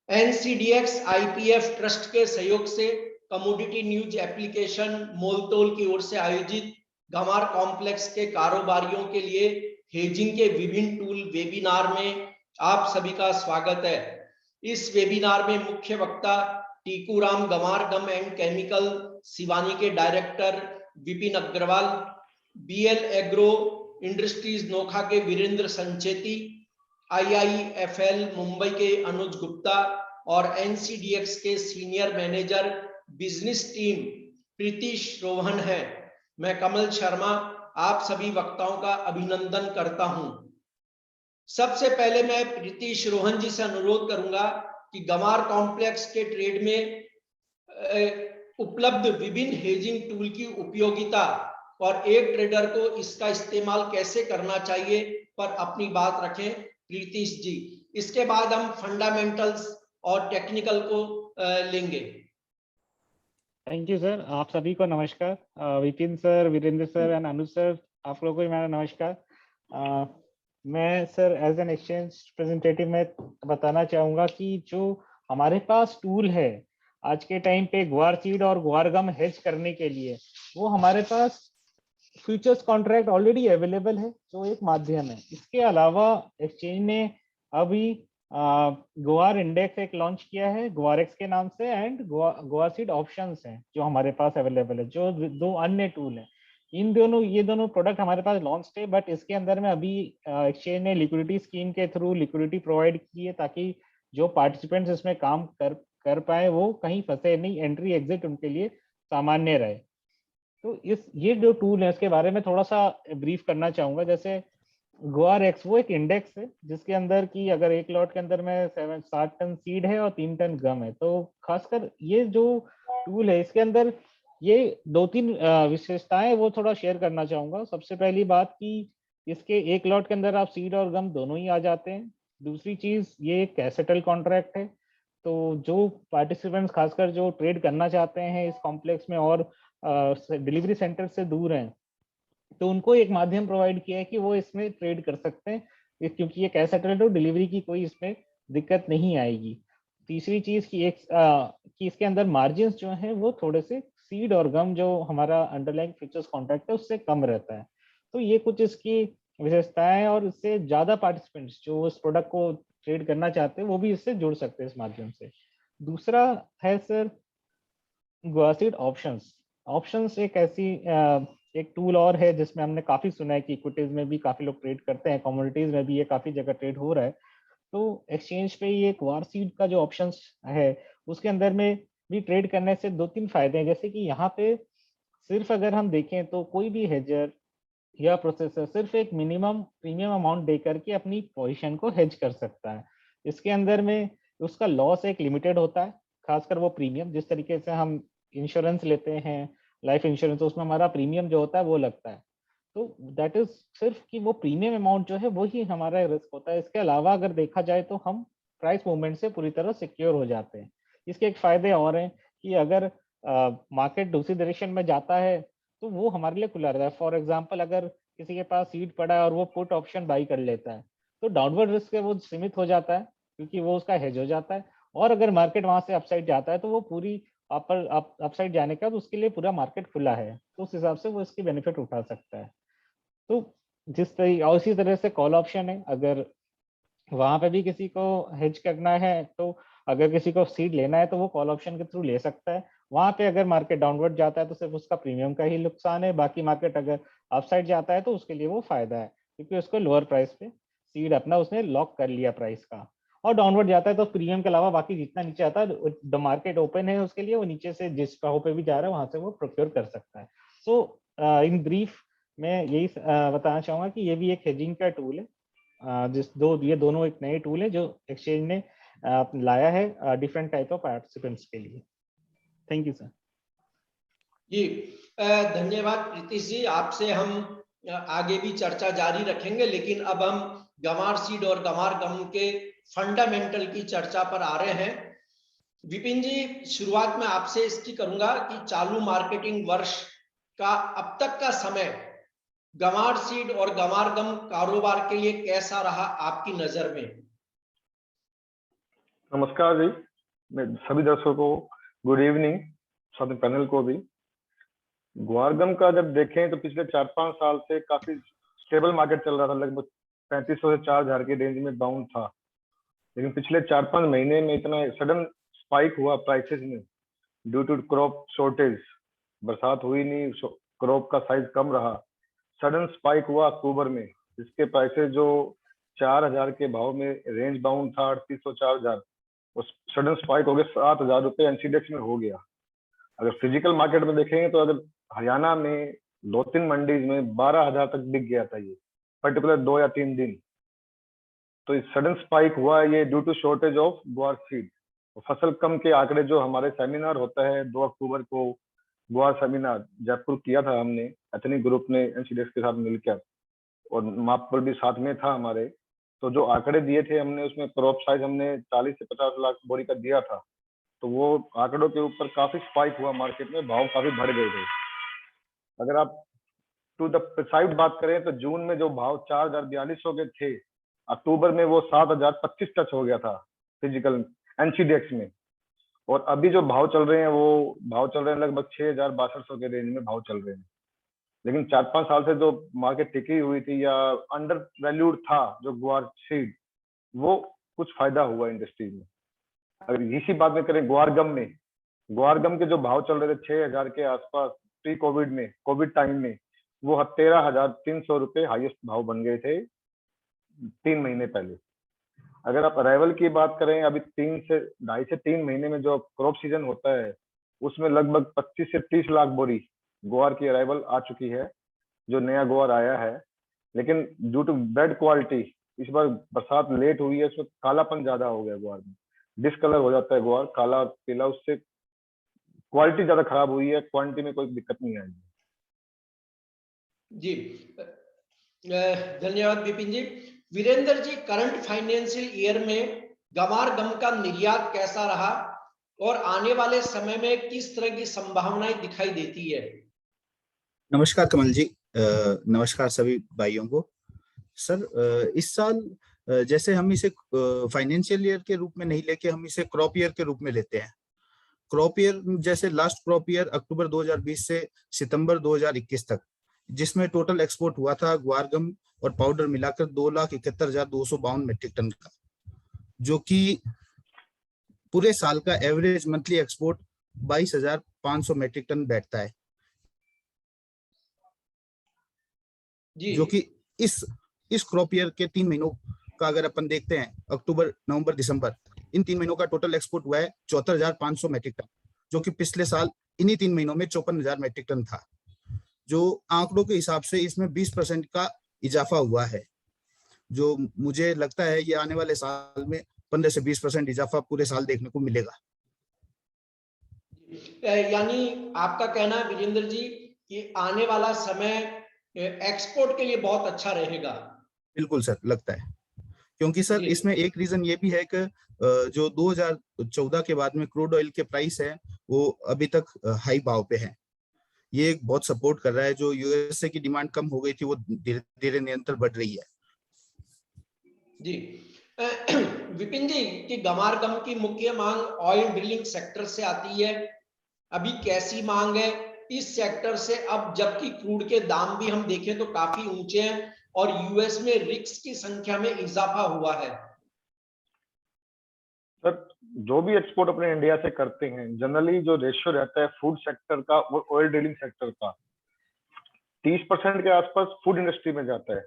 NCDEX IPF trust के सहयोग से कमोडिटी न्यूज एप्लीकेशन मोलतोल की ओर से आयोजित गमार कॉम्प्लेक्स के कारोबारियों के लिए हेजिंग के विभिन्न टूल वेबिनार में आप सभी का स्वागत है। इस वेबिनार में मुख्य वक्ता Tikuram Gamar gum and chemical Sivani के director Vipin Agrawal, BL agro industries Nokha के वीरेंद्र संचेती, आईआईएफएल मुंबई के अनुज गुप्ता और एनसीडीएक्स के senior manager business team Pritish Rohan है। मैं कमल शर्मा आप सभी वक्ताओं का अभिनंदन करता हूं। सबसे पहले मैं प्रीतिश रोहन जी से अनुरोध करूंगा कि गमार कॉम्प्लेक्स के ट्रेड में उपलब्ध विभिन्न हेजिंग टूल की उपयोगिता और एक ट्रेडर को इसका इस्तेमाल कैसे करना चाहिए पर अपनी बात रखें। प्रीतिश जी, इसके बाद हम फंडामेंटल्स और टेक्निकल को लेंगे। Thank you sir. आप सभी को नमस्कार। Vipin sir, Virendra sir and Anuj sir, आप लोगों को मेरा नमस्कार। मैं sir as an exchange representative में बताना चाहूँगा कि जो हमारे पास टूल है आज के टाइम पे ग्वार सीड और ग्वार गम हेज करने के लिए, वो हमारे पास फ्यूचर्स कॉन्ट्रैक्ट ऑलरेडी अवेलेबल है जो एक माध्यम है। इसके अलावा एक्सचेंज ने अभी ग्वार इंडेक्स एक लॉन्च किया है ग्वारेक्स के नाम से, एंड ग्वार सीड ऑप्शंस हैं जो हमारे पास अवेलेबल है, जो दो अन्य टूल हैं। ये दोनों प्रोडक्ट हमारे पास लॉन्च थे, बट इसके अंदर में अभी एक्सचेंज ने लिक्विडिटी स्कीम के थ्रू लिक्विडिटी प्रोवाइड की है ताकि जो पार्टिसिपेंट्स इसमें काम कर पाए वो कहीं फंसे नहीं, एंट्री एग्जिट उनके लिए सामान्य रहे। तो ये जो टूल है इसके बारे में थोड़ा सा ब्रीफ करना चाहूंगा। जैसे ग्वारेक्स वो एक इंडेक्स है जिसके अंदर की अगर एक लॉट के अंदर में 7-7 टन सीड है और 3 टन गम है, तो खासकर ये जो टूल है इसके अंदर ये 2-3 विशेषताएं वो थोड़ा शेयर करना चाहूंगा। सबसे पहली बात कि इसके एक लॉट के अंदर आप सीड और गम दोनों ही आ जाते हैं। दूसरी चीज, ये एक कैश सेटल कॉन्ट्रैक्ट है, तो जो पार्टिसिपेंट्स खासकर जो ट्रेड करना चाहते हैं इस कॉम्प्लेक्स में और डिलीवरी सेंटर से दूर हैं, तो उनको एक माध्यम प्रोवाइड किया है कि वो इसमें ट्रेड कर सकते हैं, क्योंकि ये कैश सेटलमेंट और डिलीवरी की कोई इसमें दिक्कत नहीं आएगी। तीसरी चीज कि इसके अंदर मार्जिन जो हैं वो थोड़े से सीड और गम जो हमारा अंडरलाइंग फ्यूचर्स कॉन्ट्रैक्ट है उससे कम रहता है। तो ये कुछ इसकी विशेषताएं, और इससे ज्यादा पार्टिसिपेंट्स जो उस प्रोडक्ट को ट्रेड करना चाहते हैं वो भी इससे जुड़ सकते हैं इस माध्यम से। दूसरा है सर ग्वासीड ऑप्शंस। ऑप्शंस एक टूल और है जिसमें हमने काफी सुना है कि इक्विटीज में भी काफी लोग ट्रेड करते हैं, कमोडिटीज में भी ये काफी जगह ट्रेड हो रहा है। तो एक्सचेंज पे ये ग्वार सीड का जो ऑप्शंस है उसके अंदर में भी ट्रेड करने से 2-3 फायदे हैं। जैसे कि यहाँ पे सिर्फ अगर हम देखें तो कोई भी हेजर या प्रोसेसर सिर्फ एक मिनिमम प्रीमियम अमाउंट दे करके अपनी पोजीशन को हेज कर सकता है। इसके अंदर में उसका लॉस एक लिमिटेड होता है, खासकर वो प्रीमियम जिस तरीके से हम इंश्योरेंस लेते हैं लाइफ इंश्योरेंस, तो उसमें हमारा प्रीमियम जो होता है वो लगता है। तो दैट इज सिर्फ कि वो प्रीमियम अमाउंट जो है वही हमारा रिस्क होता है। इसके अलावा अगर देखा जाए तो हम प्राइस मूवमेंट से पूरी तरह सिक्योर हो जाते हैं। इसके एक फायदे और हैं कि अगर मार्केट दूसरी डायरेक्शन में जाता है तो वो हमारे लिए खुला रहता है। फॉर एग्जाम्पल अगर किसी के पास सीट पड़ा है और वो पुट ऑप्शन बाई कर लेता है तो डाउनवर्ड रिस्क है वो सीमित हो जाता है क्योंकि वो उसका हेज हो जाता है। और अगर मार्केट वहां से अपसाइड जाता है तो वो पूरी अपसाइड जाने का तो उसके लिए पूरा मार्केट खुला है, तो उस हिसाब से वो इसकी बेनिफिट उठा सकता है। तो और इसी तरह से कॉल ऑप्शन है, अगर वहां पे भी किसी को हेज करना है तो अगर किसी को सीड लेना है तो वो कॉल ऑप्शन के थ्रू ले सकता है। वहां पे अगर मार्केट डाउनवर्ड जाता है तो सिर्फ उसका प्रीमियम का ही नुकसान है, बाकी मार्केट अगर अपसाइड जाता है तो उसके लिए वो फायदा है क्योंकि उसको लोअर प्राइस पे सीड अपना उसने लॉक कर लिया प्राइस का। और डाउनवर्ड जाता है तो प्रीमियम के अलावा बाकी जितना नीचे आता है द मार्केट ओपन है उसके लिए, वो नीचे से जिस भाव पे भी जा रहा है वहां से वो प्रोक्योर कर सकता है। सो इन ब्रीफ मैं यही बताना चाहूंगा कि ये भी एक हेजिंग का टूल है। ये दोनों एक नए टूल है जो एक्सचेंज ने लाया है डिफरेंट टाइप ऑफ पार्टिसिपेंट्स के लिए। Thank you sir. जी धन्यवाद प्रीतिश जी, आपसे हम आगे भी चर्चा जारी रखेंगे, लेकिन अब हम गमार सीड और गमार गम के फंडामेंटल की चर्चा पर आ रहे हैं। विपिन जी, शुरुआत में आपसे इसकी करूंगा कि चालू मार्केटिंग वर्ष का अब तक का समय गमार सीड और गमार गम कारोबार के लिए कैसा रहा आपकी नजर में? नमस्कार जी, मैं सभी दर्शकों को गुड इवनिंग, साथ में पैनल को भी। ग्वारगम का जब देखें तो पिछले 4-5 साल से काफी स्टेबल मार्केट चल रहा था, लगभग 3500 से 4000 के रेंज में बाउंड था। लेकिन पिछले 4-5 महीने में इतना सडन स्पाइक हुआ प्राइसेस में ड्यू टू क्रॉप शॉर्टेज। बरसात हुई नहीं, क्रॉप का साइज कम रहा, सडन स्पाइक हुआ अक्टूबर में, जिसके प्राइसेस जो 4000 के भाव में रेंज बाउंड था 3800-4000, उस सडन स्पाइक हो गया 7000 रुपये एनसीडेक्स में हो गया। अगर फिजिकल मार्केट में देखेंगे तो अगर हरियाणा में 2-3 मंडीज में 12,000 तक बिक गया था ये पर्टिकुलर 2 या 3 दिन। तो सडन स्पाइक हुआ ये ड्यू टू शॉर्टेज ऑफ ग्वार सीड। फसल कम के आंकड़े जो हमारे सेमिनार होता है 2 अक्टूबर को ग्वार सेमिनार जयपुर किया था हमने एथनिक ग्रुप ने एनसीडेक्स के साथ मिलकर, और मापबल भी साथ में था हमारे। तो जो आंकड़े दिए थे हमने उसमें क्रॉप साइज हमने 40 से 50 लाख बोरी का दिया था। तो वो आंकड़ों के ऊपर काफी स्पाइक हुआ मार्केट में, भाव काफी बढ़ गए थे। अगर आप टू द प्रिसाइज बात करें तो जून में जो भाव 4042 के थे, अक्टूबर में वो 7025 टच हो गया था फिजिकल एनसीडीएक्स में। और अभी जो भाव चल रहे हैं वो भाव चल रहे हैं लगभग 6062 के रेंज में भाव चल रहे हैं। लेकिन 4-5 साल से जो मार्केट टिकी हुई थी या अंडर वैल्यूड था जो ग्वार सीड, वो कुछ फायदा हुआ इंडस्ट्री में। अगर इसी बात में करें ग्वारगम के जो भाव चल रहे थे 6000 के आसपास प्री कोविड में, कोविड टाइम में, वो 13,300 रुपये हाईएस्ट भाव बन गए थे 3 महीने पहले। अगर आप अराइवल की बात करें, अभी 2.5 से 3 महीने में जो क्रॉप सीजन होता है उसमें लगभग 25 से 30 लाख बोरी ग्वार की अराइवल आ चुकी है, जो नया ग्वार आया है। लेकिन ड्यू टू बैड क्वालिटी इस बार बरसात लेट हुई है, उसमें कालापन ज्यादा हो गया ग्वार में, डिसकलर हो जाता है ग्वार, काला पीला, उससे क्वालिटी ज्यादा खराब हुई है। क्वांटिटी में कोई दिक्कत नहीं आई जी। धन्यवाद विपिन जी। Virendra ji, current financial year में गंवार गम का निर्यात कैसा रहा और आने वाले समय में किस तरह की संभावनाएं दिखाई देती है? नमस्कार कमल जी, नमस्कार सभी भाइयों को। सर, इस साल जैसे हम इसे फाइनेंशियल ईयर के रूप में नहीं लेके हम इसे क्रॉप ईयर के रूप में लेते हैं। क्रॉप ईयर जैसे लास्ट क्रॉप ईयर अक्टूबर 2020 से सितंबर 2021 तक, जिसमें टोटल एक्सपोर्ट हुआ था ग्वारगम और पाउडर मिलाकर 2,71,252 मेट्रिक टन का, जो कि पूरे साल का average monthly export 22,500 metric ton बैठता है। जो कि इस क्रॉप ईयर के 3 महीनों का अगर अपन देखते हैं, अक्टूबर, नवंबर, दिसंबर, इन 3 महीनों का टोटल एक्सपोर्ट हुआ है 74,500 मेट्रिक टन, जो कि पिछले साल इन्हीं 3 महीनों में 54,000 मेट्रिक टन था। जो आंकड़ों के हिसाब से इसमें 20% का इजाफा हुआ है, जो मुझे लगता है ये आने वाले साल में 15 से 20% इजाफा पूरे साल देखने को मिलेगा। यानी आपका कहना है वीरेंद्र जी कि आने वाला समय एक्सपोर्ट के लिए बहुत अच्छा रहेगा? बिल्कुल सर, लगता है, क्योंकि सर इसमें एक रीजन ये भी है कि जो 2014 के बाद में क्रूड ऑयल के प्राइस है वो अभी तक हाई भाव पे है। ये एक बहुत सपोर्ट कर रहा है। जो यूएसए की डिमांड कम हो गई थी वो धीरे धीरे निरंतर बढ़ रही है। जी विपिन जी, कि गंवार गम की मुख्य मांग ऑयल ड्रिलिंग सेक्टर से आती है, अभी कैसी मांग है इस सेक्टर से? अब जबकि क्रूड के दाम भी हम देखें तो काफी ऊंचे हैं और यूएस में रिग्स की संख्या में इजाफा हुआ है। सर, जो भी एक्सपोर्ट अपने इंडिया से करते हैं, जनरली जो रेशियो रहता है फूड सेक्टर का और ऑयल ड्रिलिंग सेक्टर का, 30% के आसपास फूड इंडस्ट्री में जाता है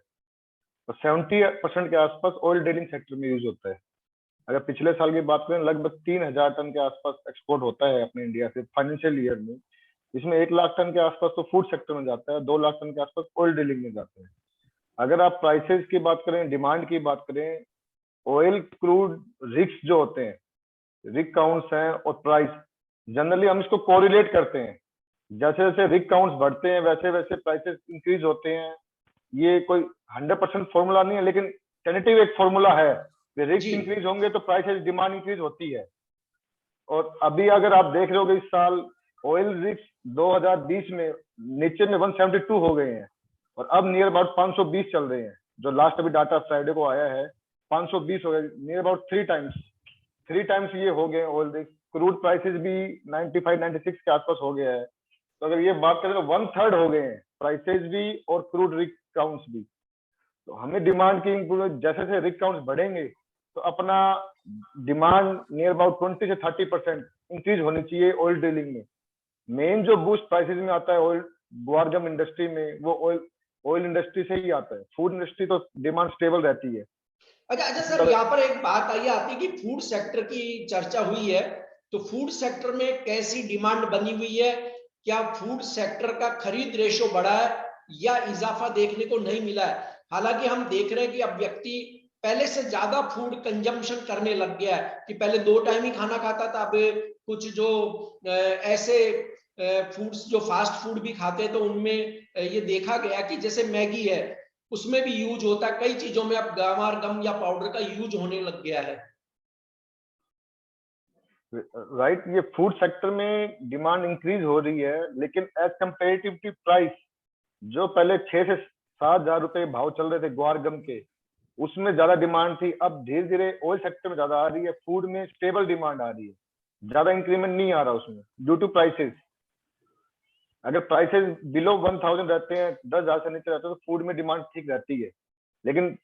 और 70% के आसपास ऑयल ड्रिलिंग सेक्टर में यूज होता है। अगर पिछले साल की बात करें, लगभग 3,000 टन के आसपास एक्सपोर्ट होता है अपने इंडिया से फाइनेंशियल ईयर में। इसमें 1 लाख टन के आसपास तो फूड सेक्टर में जाता है, 2 लाख टन के आसपास ऑयल ड्रिलिंग में जाता है। अगर आप प्राइसेस की बात करें, डिमांड की बात करें, ऑयल क्रूड रिग्स जो होते हैं, रिग काउंट्स हैं और प्राइस, जनरली हम इसको कोरिलेट करते हैं। जैसे जैसे रिग काउंट्स बढ़ते हैं वैसे वैसे प्राइसेस इंक्रीज होते हैं। ये कोई 100% फॉर्मूला नहीं है, लेकिन टेंटेटिव एक फॉर्मूला है। रिग्स इंक्रीज होंगे तो प्राइसेस, डिमांड इंक्रीज होती है। और अभी अगर आप देख रहे हो इस साल ऑयल रिग्स 2020 में नीचे में 172 हो गए हैं और अब नियर अबाउट 520 चल रहे हैं। जो लास्ट अभी डाटा फ्राइडे को आया है 520 हो गए, नियर अबाउट 3 टाइम्स 3 टाइम्स ये हो गए ऑयल द क्रूड प्राइसेस भी 95-96 के आसपास हो गया है। तो अगर ये बात करें तो 1/3 हो गए हैं प्राइसेस भी और क्रूड रिग काउंट्स भी। तो हमें डिमांड की जैसे जैसे रिग काउंट्स बढ़ेंगे तो अपना डिमांड नियर अबाउट 20 से 30% इंक्रीज होनी चाहिए ऑयल ड्रिलिंग में। मेन जो बूस्ट प्राइसेस में आता है ऑयल गुआरगम इंडस्ट्री में, वो ऑयल इंडस्ट्री से ही आता है। फूड इंडस्ट्री तो डिमांड स्टेबल रहती है। अच्छा सर, यहाँ पर एक बात आई आती है कि फूड सेक्टर की चर्चा हुई है, तो फूड सेक्टर में कैसी डिमांड बनी हुई है? क्या फूड सेक्टर का खरीद रेशो बढ़ा है या इजाफा देखने को नहीं मिला है? हालांकि हम देख रहे हैं कि अब व्यक्ति पहले से ज्यादा फूड कंजम्पशन करने लग गया है, कि पहले 2 टाइम ही खाना खाता था, अब कुछ जो ऐसे फूड्स जो फास्ट फूड भी खाते हैं तो उनमें ये देखा गया कि जैसे मैगी है उसमें भी यूज होता है, कई चीजों में अब गामार गम या पाउडर का यूज होने लग गया है। राइट, ये फूड सेक्टर में डिमांड इंक्रीज हो रही है, लेकिन एज कंपेरेटिव टू प्राइस जो पहले 6 से 7 हजार रुपए भाव चल रहे थे ग्वार गम के, उसमें ज्यादा डिमांड थी। अब धीरे धीरे ऑयल सेक्टर में ज्यादा आ रही है, फूड में स्टेबल डिमांड आ रही है, ज्यादा इंक्रीमेंट नहीं आ रहा उसमें ड्यू टू प्राइसेस। अगर प्राइसेस बिलो 1000 रहते हैं, 10,000 से नीचे रहते हैं, तो फूड में डिमांड ठीक रहती है, लेकिन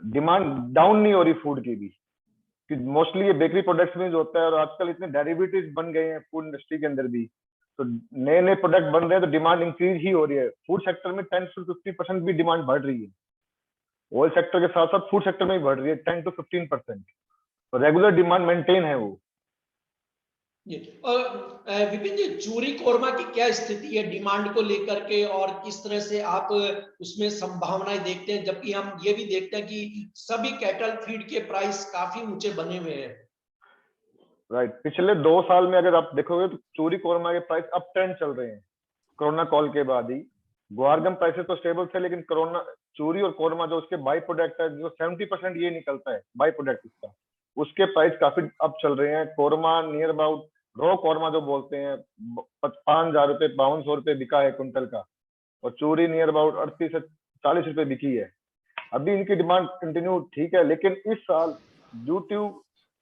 डिमांड डाउन नहीं हो रही फूड की भी, कि मोस्टली ये बेकरी प्रोडक्ट्स में जो होता है, और आजकल इतने डेरिवेटिव्स बन गए हैं फूड इंडस्ट्री के अंदर भी, तो नए नए प्रोडक्ट बन रहे हैं, तो डिमांड इंक्रीज ही हो रही है। फूड सेक्टर में 10 से 50% भी डिमांड बढ़ रही है। ऑयल सेक्टर के साथ साथ फूड सेक्टर में भी बढ़ रही है 10 से 15%। तो रेगुलर डिमांड मेंटेन है वो। और विपिन जी, चूरी कोरमा की क्या स्थिति है डिमांड को लेकर के, और किस तरह से आप उसमें संभावनाएं देखते हैं, जबकि हम ये भी देखते हैं कि सभी कैटल फीड के प्राइस काफी ऊंचे बने हुए हैं? राइट, पिछले 2 साल में अगर आप देखोगे तो चूरी कोरमा के प्राइस अप ट्रेंड चल रहे हैं कोरोना कॉल के बाद ही। गुआरगम प्राइसेस तो स्टेबल थे, लेकिन कोरोना चूरी और कोरमा जो उसके बाई प्रोडक्ट है, जो 70% ये निकलता है बाई प्रोडक्ट इसका, उसके प्राइस काफी अप चल रहे हैं। कोरमा नियर अबाउट रो कोरमा जो बोलते हैं 5,000 रुपए 5,200 रुपए बिका है कुंटल का, और चूरी नियर अबाउट 38 से 40 रुपए बिकी है। अभी इनकी डिमांड कंटिन्यू ठीक है, लेकिन इस साल ड्यू टू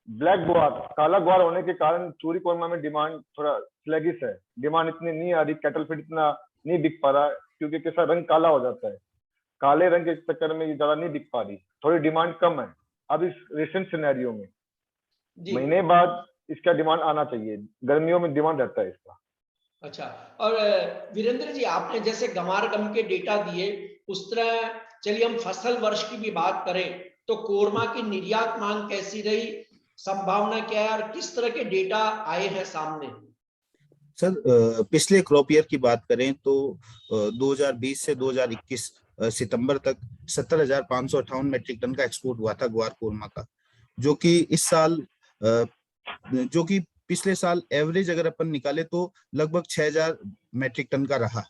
ब्लैक ग्वार, काला ग्वार होने के कारण चूरी कोरमा में डिमांड थोड़ा स्लैगिश है। डिमांड इतनी नहीं आ रही, कैटल फीड इतना नहीं बिक पा रहा, क्योंकि किसा रंग काला हो जाता है, काले रंग के चक्कर में ये ज्यादा नहीं बिक पा रही, थोड़ी डिमांड कम है अब इस रिसेंट सिनेरियो में। महीने बाद इसका डिमांड आना चाहिए, गर्मियों में डिमांड रहता है इसका। अच्छा, और वीरेंद्र जी, आपने जैसे गमार गम के डेटा दिए, उस तरह चलिए हम फसल वर्ष की भी बात करें तो कोरमा की निर्यात मांग कैसी रही, संभावना क्या है, और किस तरह के डेटा आए हैं सामने? सर, पिछले क्रॉप ईयर की बात करें तो 2020 से 2021 सितंबर तक 70,558 मेट्रिक टन का एक्सपोर्ट हुआ था ग्वार कोरमा का, जो कि इस साल जो कि पिछले साल एवरेज अगर अपन निकाले तो लगभग 6,000 मेट्रिक टन का रहा,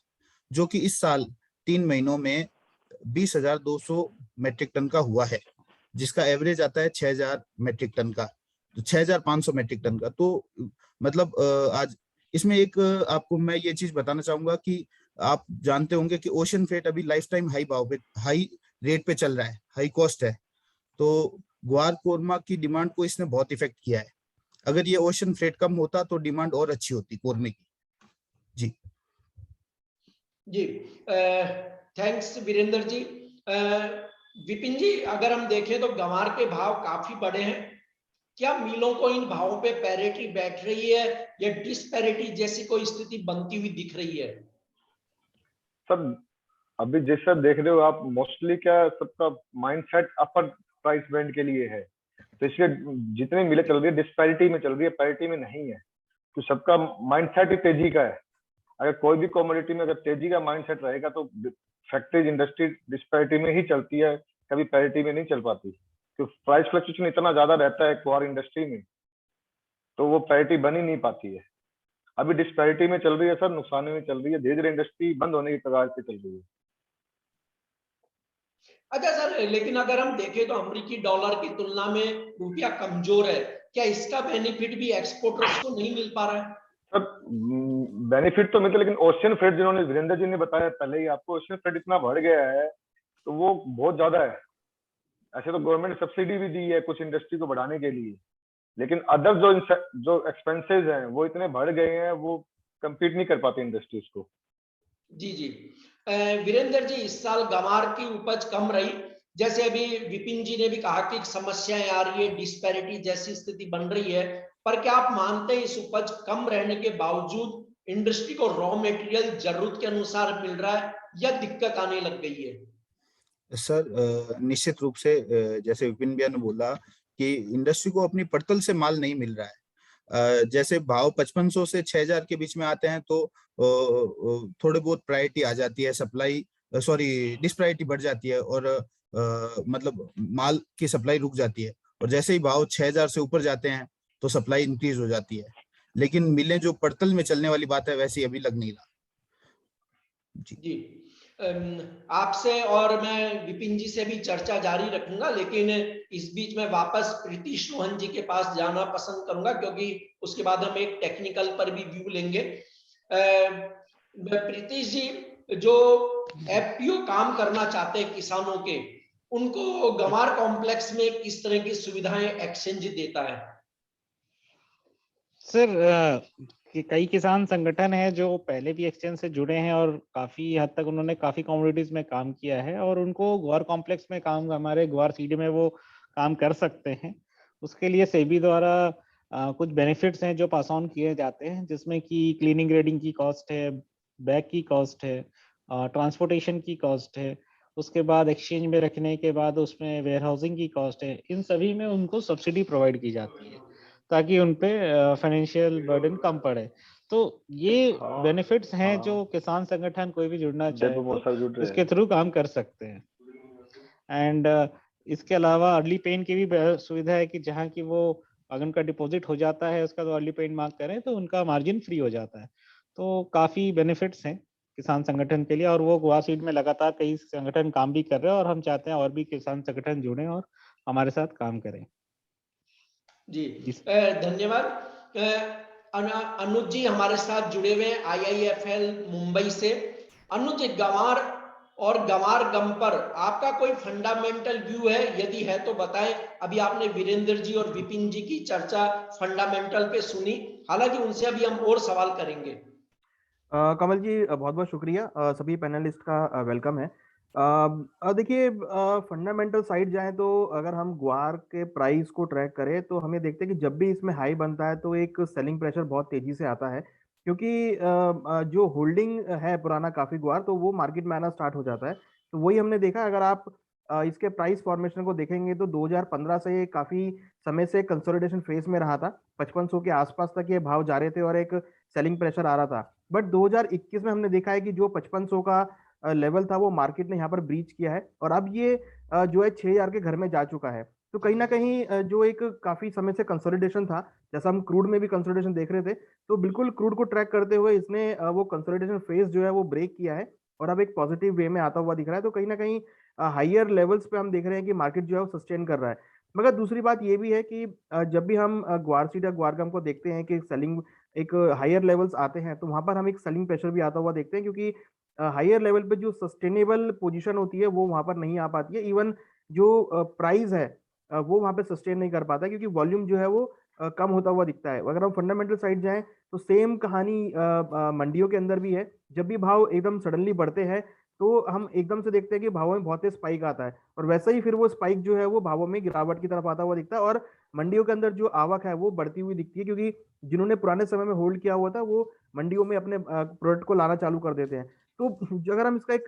जो कि इस साल 3 महीनों में 20,200 मेट्रिक टन का हुआ है, जिसका एवरेज आता है 6,000 मेट्रिक टन का, तो 6,500 मेट्रिक टन का। तो मतलब आज इसमें एक आपको मैं ये चीज बताना चाहूंगा कि आप जानते होंगे कि ओशन फ्रेट अभी लाइफ टाइम हाई भाव पे, हाई रेट पे चल रहा है, हाई कॉस्ट है, तो ग्वार कोरमा की डिमांड को इसने बहुत इफेक्ट किया है। अगर ये ओशन फ्रेट कम होता तो डिमांड और अच्छी होती कोरमे की। जी जी, थैंक्स वीरेंद्र जी। विपिन जी, अगर हम देखें तो गंवार के भाव काफी बढ़े हैं, क्या मिलों को इन भावों पे पैरिटी बैठ रही है या डिसपैरिटी जैसी कोई स्थिति बनती हुई दिख रही है? सब अभी जैसा देख रहे हो आप, मोस्टली क्या सबका माइंडसेट अपर प्राइस बैंड के लिए है, तो इसलिए जितनी मिलें चल रही है डिस्पैरिटी में चल रही है, पैरिटी में नहीं है। तो सबका माइंडसेट ही तेजी का है। अगर कोई भी कमोडिटी में अगर तेजी का माइंडसेट रहेगा तो फैक्ट्रीज इंडस्ट्री डिस्पैरिटी में ही चलती है, कभी पैरिटी में नहीं चल पाती। तो प्राइस फ्लक्चुएशन इतना ज्यादा रहता है ग्वार इंडस्ट्री में, तो वो पैरिटी बन ही नहीं पाती है। अभी डिस्पैरिटी में चल रही है सर, नुकसान में चल रही है, धीरे धीरे इंडस्ट्री बंद होने की कगार पे चल रही है। अच्छा सर, लेकिन अगर हम देखें तो अमेरिकी डॉलर की तुलना में रुपया कमजोर है, क्या इसका बेनिफिट भी एक्सपोर्टर्स को नहीं मिल पा रहा है? सर बेनिफिट तो मिलता है, लेकिन ओशियन फ्रेट जिन्होंने वीरेंद्र जी ने बताया पहले ही आपको, ओशियन फ्रेट इतना बढ़ गया है तो वो बहुत ज्यादा है। ऐसे तो गवर्नमेंट सब्सिडी भी दी है कुछ इंडस्ट्री को बढ़ाने के लिए, लेकिन अदर जो एक्सपेंसेस हैं वो इतने बढ़ गए हैं, वो compete नहीं कर पाती इंडस्ट्रीज को। जी जी। वीरेंद्र जी, इस साल गंवार की उपज कम रही, जैसे अभी विपिन जी ने भी कहा कि समस्याएं आ रही है, डिस्पैरिटी जैसी स्थिति बन रही है, पर क्या आप मानते हैं इस उपज कम रहने के बावजूद इंडस्ट्री को रॉ मटेरियल जरूरत के अनुसार मिल रहा है या दिक्कत आने लग गई है? सर निश्चित रूप से जैसे विपिन भैया ने बोला कि इंडस्ट्री को अपनी पड़तल से माल नहीं मिल रहा है। जैसे भाव 5500 से 6000 के बीच में आते हैं तो थोड़े बहुत प्रायोरिटी आ जाती है, सप्लाई डिसप्रायोरिटी बढ़ जाती है और मतलब माल की सप्लाई रुक जाती है, और जैसे ही भाव 6000 से ऊपर जाते हैं तो सप्लाई इंक्रीज हो जाती है। लेकिन मिलें जो पड़तल में चलने वाली बात है वैसी अभी लग नहीं रहा। जी, आपसे और मैं विपिन जी से भी चर्चा जारी रखूंगा, लेकिन इस बीच में वापस प्रीतिश रोहन जी के पास जाना पसंद करूंगा, क्योंकि उसके बाद हम एक टेक्निकल पर भी व्यू लेंगे। प्रीतिश जी, जो एफपीओ काम करना चाहते हैं किसानों के, उनको गंवार कॉम्प्लेक्स में किस तरह की सुविधाएं एक्सचेंज देता है? सर कई किसान संगठन हैं जो पहले भी एक्सचेंज से जुड़े हैं और काफी हद तक उन्होंने काफी कमोडिटीज में काम किया है, और उनको ग्वार कॉम्प्लेक्स में काम, हमारे ग्वार सीडी में वो काम कर सकते हैं। उसके लिए सेबी द्वारा कुछ बेनिफिट्स हैं जो पास ऑन किए जाते हैं, जिसमें कि क्लीनिंग ग्रेडिंग की कॉस्ट है, बैग की कॉस्ट है, ट्रांसपोर्टेशन की कॉस्ट है, उसके बाद एक्सचेंज में रखने के बाद उसमें वेयर हाउसिंग की कॉस्ट है। इन सभी में उनको सब्सिडी प्रोवाइड की जाती है ताकि उन पे फाइनेंशियल बर्डन कम पड़े। तो ये बेनिफिट्स हैं जो किसान संगठन कोई भी जुड़ना चाहे तो इसके थ्रू काम कर सकते हैं। एंड इसके अलावा अर्ली पेमेंट की भी सुविधा है कि जहाँ की वो अगर उनका डिपॉजिट हो जाता है उसका तो अर्ली पेमेंट मांग करें तो उनका मार्जिन फ्री हो जाता है। तो काफी बेनिफिट्स हैं किसान संगठन के लिए, और वो गोवा सीड में लगातार कई संगठन काम भी कर रहे हैं और हम चाहते हैं और भी किसान संगठन जुड़े और हमारे साथ काम करें। जी, धन्यवाद। अनुज जी हमारे साथ जुड़े हुए हैं IIFL मुंबई से। अनुज, गंवार और गंवार गम पर आपका कोई फंडामेंटल व्यू है? यदि है तो बताएं। अभी आपने वीरेंद्र जी और विपिन जी की चर्चा फंडामेंटल पे सुनी, हालांकि उनसे अभी हम और सवाल करेंगे। कमल जी, बहुत बहुत शुक्रिया। सभी पैनलिस्ट का वेलकम है। देखिए, फंडामेंटल साइड जाएं तो अगर हम ग्वार के प्राइस को ट्रैक करें तो हमें देखते हैं कि जब भी इसमें हाई बनता है तो एक सेलिंग प्रेशर बहुत तेजी से आता है, क्योंकि जो होल्डिंग है पुराना काफी ग्वार, तो वो मार्केट में आना स्टार्ट हो जाता है। तो वही हमने देखा। अगर आप इसके प्राइस फॉर्मेशन को देखेंगे तो 2015 से काफी समय से कंसोलिडेशन फेज में रहा था। 5500 के आसपास तक ये भाव जा रहे थे और एक सेलिंग प्रेशर आ रहा था। बट 2021 में हमने देखा है कि जो 5500 का लेवल था वो मार्केट ने यहाँ पर ब्रीच किया है, और अब ये जो है 6000 के घर में जा चुका है। तो कहीं ना कहीं जो एक काफी समय से कंसोलिडेशन था, जैसा हम क्रूड में भी कंसोलिडेशन देख रहे थे, तो बिल्कुल क्रूड को ट्रैक करते हुए इसने वो कंसोलिडेशन फेज जो है वो ब्रेक किया है और अब एक पॉजिटिव वे में आता हुआ दिख रहा है। तो कहीं ना कहीं हाइयर लेवल्स पे हम देख रहे हैं कि मार्केट जो है वो सस्टेन कर रहा है। मगर दूसरी बात ये भी है कि जब भी हम ग्वारसीड या ग्वारगम को देखते हैं कि सेलिंग एक हायर लेवल्स आते हैं, तो वहां पर हम एक सेलिंग प्रेशर भी आता हुआ देखते हैं, क्योंकि हायर लेवल पे जो सस्टेनेबल पोजीशन होती है वो वहां पर नहीं आ पाती है। इवन जो प्राइस है वो वहां पे सस्टेन नहीं कर पाता, क्योंकि वॉल्यूम जो है वो कम होता हुआ दिखता है। अगर हम फंडामेंटल साइड जाएं तो सेम कहानी मंडियों के अंदर भी है। जब भी भाव एकदम सडनली बढ़ते हैं तो हम एकदम से देखते हैं कि भावों में बहुत ही स्पाइक आता है, और वैसे ही फिर वो स्पाइक जो है वो भावों में गिरावट की तरफ आता हुआ दिखता है, और मंडियों के अंदर जो आवक है वो बढ़ती हुई दिखती है, क्योंकि जिन्होंने पुराने समय में होल्ड किया हुआ था वो मंडियों में अपने प्रोडक्ट को लाना चालू कर देते हैं। तो अगर हम इसका एक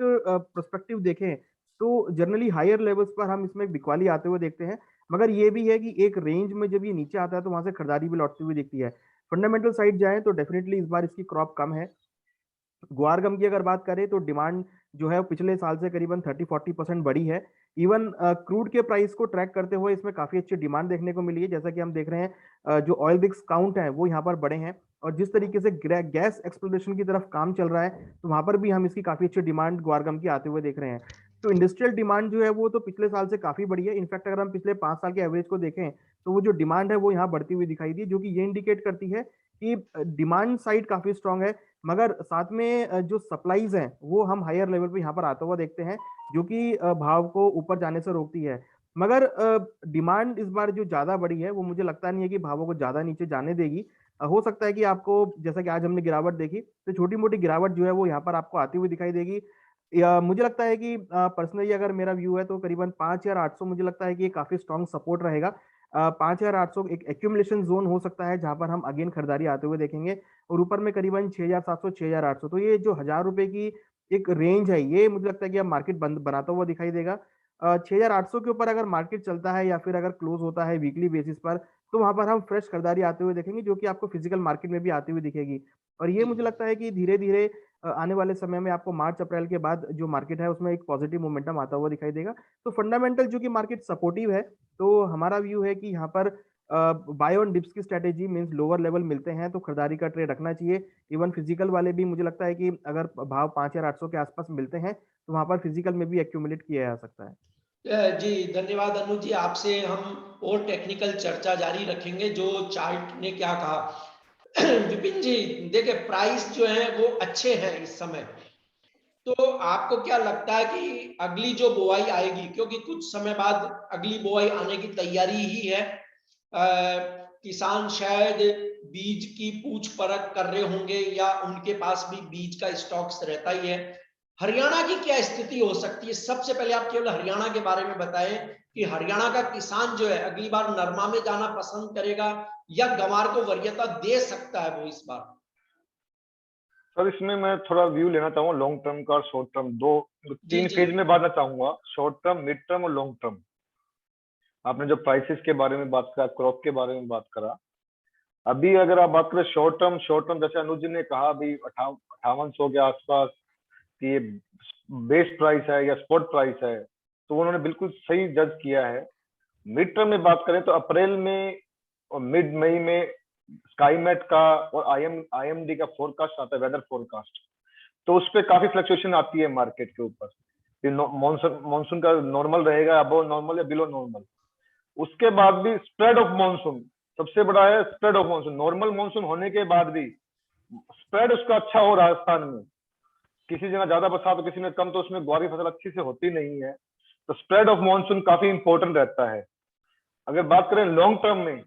पर्सपेक्टिव देखें तो जनरली हायर लेवल्स पर हम इसमें बिकवाली आते हुए देखते हैं, मगर ये भी है कि एक रेंज में जब ये नीचे आता है तो वहां से खरीदारी भी लौटती हुई दिखती है। फंडामेंटल साइड जाए तो डेफिनेटली इस बार इसकी क्रॉप कम है। ग्वार गम की अगर बात करें तो डिमांड जो है पिछले साल से करीबन 30-40% बढ़ी है। इवन क्रूड के प्राइस को ट्रैक करते हुए इसमें काफी अच्छी डिमांड देखने को मिली है। जैसा कि हम देख रहे हैं जो ऑयल रिग्स काउंट है वो यहाँ पर बढ़े हैं, और जिस तरीके से गैस एक्सप्लोरेशन की तरफ काम चल रहा है तो वहां पर भी हम इसकी काफी अच्छी डिमांड ग्वारगम की आते हुए देख रहे हैं। तो इंडस्ट्रियल डिमांड जो है वो तो पिछले साल से काफी बढ़ी है। इनफैक्ट अगर हम पिछले 5 साल के एवरेज को देखें तो वो जो डिमांड है वो यहाँ बढ़ती हुई दिखाई दी, जो कि ये इंडिकेट करती है कि डिमांड साइड काफी स्ट्रांग है, मगर साथ में जो सप्लाईज हैं वो हम हायर लेवल पे यहाँ पर आता हुआ देखते हैं, जो कि भाव को ऊपर जाने से रोकती है। मगर डिमांड इस बार जो ज्यादा बढ़ी है वो मुझे लगता नहीं है कि भावों को ज्यादा नीचे जाने देगी। हो सकता है कि आपको, जैसा कि आज हमने गिरावट देखी, तो छोटी मोटी गिरावट जो है वो यहाँ पर आपको आती हुई दिखाई देगी। या मुझे लगता है कि पर्सनली अगर मेरा व्यू है तो करीबन 5,800 मुझे लगता है कि ये काफी स्ट्रॉन्ग सपोर्ट रहेगा। 5,800 एक एक्यूमुलेशन जोन हो सकता है जहां पर हम अगेन खरीदारी आते हुए देखेंगे, और ऊपर में करीबन 6,700 6,800, तो ये जो 1,000 रुपए की एक रेंज है, ये मुझे लगता है कि अब मार्केट बंद बनाता हुआ दिखाई देगा। 6,800 के ऊपर अगर मार्केट चलता है या फिर अगर क्लोज होता है वीकली बेसिस पर, तो वहां पर हम फ्रेश खरीदारी आते हुए देखेंगे, जो कि आपको फिजिकल मार्केट में भी आती हुई दिखेगी। और ये जी मुझे लगता है कि धीरे धीरे आने वाले समय में आपको मार्च अप्रैल के बाद जो मार्केट है उसमें एक पॉजिटिव मोमेंटम आता हुआ दिखाई देगा। तो फंडामेंटल जो कि मार्केट सपोर्टिव है, तो हमारा व्यू है कि यहाँ पर बाय ऑन डिप्स की स्ट्रेटेजी मींस लोअर लेवल मिलते हैं तो खरीदारी का ट्रेड रखना चाहिए। इवन फिजिकल वाले भी मुझे लगता है कि अगर भाव 5,800 के आसपास मिलते हैं तो वहां पर फिजिकल में भी एक्यूमुलेट किया जा सकता है। जी धन्यवाद अनुज जी, आपसे हम और टेक्निकल चर्चा जारी रखेंगे। जो चार्ट ने क्या कहा विपिन जी, देखिए प्राइस जो है वो अच्छे हैं इस समय, तो आपको क्या लगता है कि अगली जो बुआई आएगी, क्योंकि कुछ समय बाद अगली बुआई आने की तैयारी ही है, किसान शायद बीज की पूछ परख कर रहे होंगे या उनके पास भी बीज का स्टॉक्स रहता ही है। हरियाणा की क्या स्थिति हो सकती है? सबसे पहले आप केवल हरियाणा के बारे में बताएं कि हरियाणा का किसान जो है अगली बार नरमा में जाना पसंद करेगा या गंवार को वरीयता दे सकता है वो इस बार? सर इसमें मैं थोड़ा व्यू लेना चाहूंगा लॉन्ग टर्म का और शॉर्ट टर्म, तीन जी फेज में बांटना चाहूंगा, शॉर्ट टर्म, मिड टर्म और लॉन्ग टर्म। आपने जो प्राइसेस के बारे में बात करा, क्रॉप के बारे में बात करा, अभी अगर आप बात करें शॉर्ट टर्म जैसे अनुज जी ने कहा अभी 5800 के आसपास कि ये बेस प्राइस है या स्पॉट प्राइस है, तो उन्होंने बिल्कुल सही जज किया है। मिड टर्म में बात करें तो अप्रैल में और मिड मई में स्काईमेट का और आईएमडी का फोरकास्ट आता है, वेदर फोरकास्ट, तो उस पर काफी फ्लक्चुएशन आती है मार्केट के ऊपर। मॉनसून का नॉर्मल रहेगा, अबव नॉर्मल या बिलो नॉर्मल। उसके बाद भी स्प्रेड ऑफ मॉनसून सबसे बड़ा है, spread of monsoon. Normal monsoon होने के बाद भी स्प्रेड उसका अच्छा हो राजस्थान में, किसी जगह ज्यादा बरसात तो किसी में कम, तो उसमें ग्वार की फसल अच्छी से होती नहीं है, तो स्प्रेड ऑफ मॉनसून काफी इंपॉर्टेंट रहता है। अगर बात करें लॉन्ग टर्म में,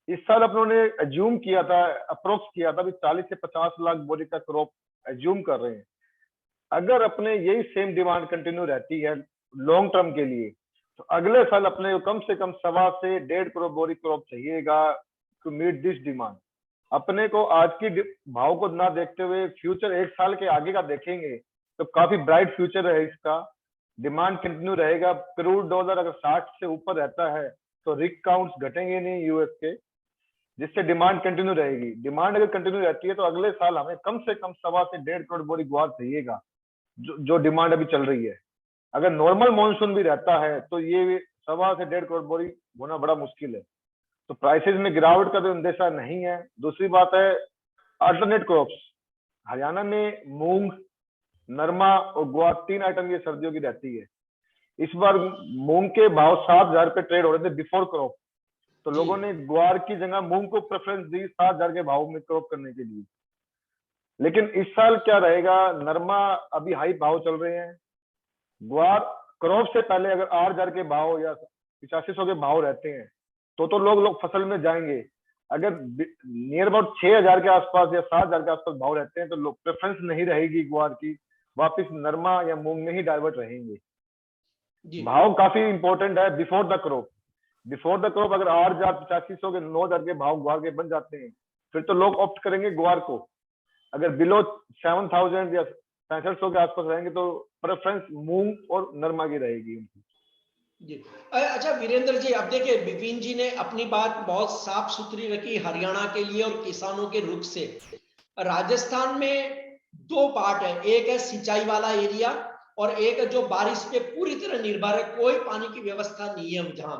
इस साल अपनों ने एज्यूम किया था, अप्रोक्स किया था 40 से 50 लाख बोरी का क्रॉप एज्यूम कर रहे हैं। अगर अपने यही सेम डिमांड कंटिन्यू रहती है लॉन्ग टर्म के लिए, तो अगले साल अपने को कम से कम 1.25 से 1.5 करोड़ बोरी क्रॉप चाहिएगा टू मीट दिस डिमांड। अपने को आज की भाव को ना देखते हुए फ्यूचर एक साल के आगे का देखेंगे तो काफी ब्राइट फ्यूचर है इसका। डिमांड कंटिन्यू रहेगा। क्रूड डॉलर अगर 60 से ऊपर रहता है तो रिग काउंट्स घटेंगे नहीं यूएस के, जिससे डिमांड कंटिन्यू रहेगी। डिमांड अगर कंटिन्यू रहती है तो अगले साल हमें कम से कम 1.25 से 1.5 करोड़ बोरी ग्वार चाहिएगा, जो डिमांड अभी चल रही है। अगर नॉर्मल मॉनसून भी रहता है तो ये 1.25 से 1.5 करोड़ बोरी होना बड़ा मुश्किल है। तो प्राइसेस में गिरावट का तो अंदेशा नहीं है। दूसरी बात है अल्टरनेट क्रॉप्स। हरियाणा में मूंग, नरमा और ग्वार 3 आइटम ये सर्दियों की रहती है। इस बार मूंग के भाव 7,000 रुपए ट्रेड हो रहे थे बिफोर क्रॉप, तो लोगों ने ग्वार की जगह मूंग को प्रेफरेंस दी 7,000 के भाव में क्रॉप करने के लिए। लेकिन इस साल क्या रहेगा, नरमा अभी हाई भाव चल रहे हैं, ग्वार क्रॉप से पहले अगर 8,000 के भाव या 8500 के भाव रहते हैं तो लोग फसल में जाएंगे। अगर नियर अबाउट 6,000 के आसपास या 7,000 के आसपास भाव रहते हैं तो लोग प्रेफरेंस नहीं रहेगी ग्वार की, वापिस नरमा या मूंग में ही डाइवर्ट रहेंगे। भाव काफी इंपॉर्टेंट है before the crop. Before the crop अगर 8,000 8500 के 9,000 के भाव ग्वार के बन जाते हैं फिर तो लोग ऑप्ट करेंगे ग्वार को। अगर बिलो 7,000 या 6500 के आसपास रहेंगे तो प्रेफरेंस मूंग और नरमा की रहेगी। जी अच्छा वीरेंद्र जी, अब देखिए विपिन जी ने अपनी बात बहुत साफ सुथरी रखी हरियाणा के लिए और किसानों के रुख से। राजस्थान में 2 पार्ट है, एक है सिंचाई वाला एरिया और एक जो बारिश पे पूरी तरह निर्भर है, कोई पानी की व्यवस्था नहीं है जहां।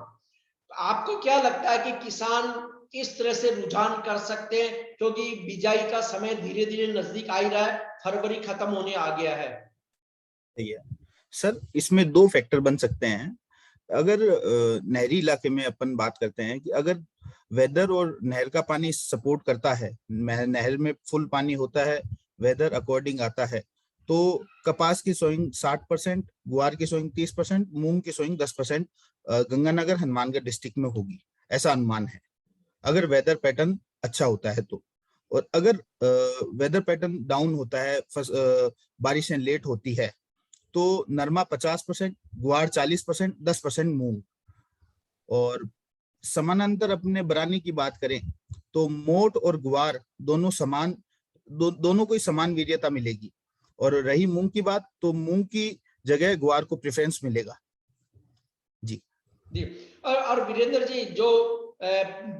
आपको क्या लगता है कि किसान किस तरह से रुझान कर सकते हैं, क्योंकि बिजाई का समय धीरे धीरे नजदीक आ ही रहा है, फरवरी खत्म होने आ गया है। सर इसमें 2 फैक्टर बन सकते हैं। अगर नहरी इलाके में अपन बात करते हैं कि अगर वेदर और नहर का पानी सपोर्ट करता है, नहर में फुल पानी होता है, वेदर अकॉर्डिंग आता है, तो कपास की सोइंग 60%, ग्वार की सोइंग 30%, मूंग की सोइंग 10% गंगानगर हनुमानगढ़ डिस्ट्रिक्ट में होगी, ऐसा अनुमान है, अगर वेदर पैटर्न अच्छा होता है तो। और अगर वेदर पैटर्न डाउन होता है, बारिशें लेट होती है, तो नरमा 50%, ग्वार 40%, 10% मूंग। और समानांतर अपने बरानी की बात करें तो मोट और ग्वार दोनों समान, दोनों को ही समान वीर्यता मिलेगी। और रही मूंग की बात, तो मूंग की जगह ग्वार को प्रेफरेंस मिलेगा। जी जी। और वीरेंद्र जी, जो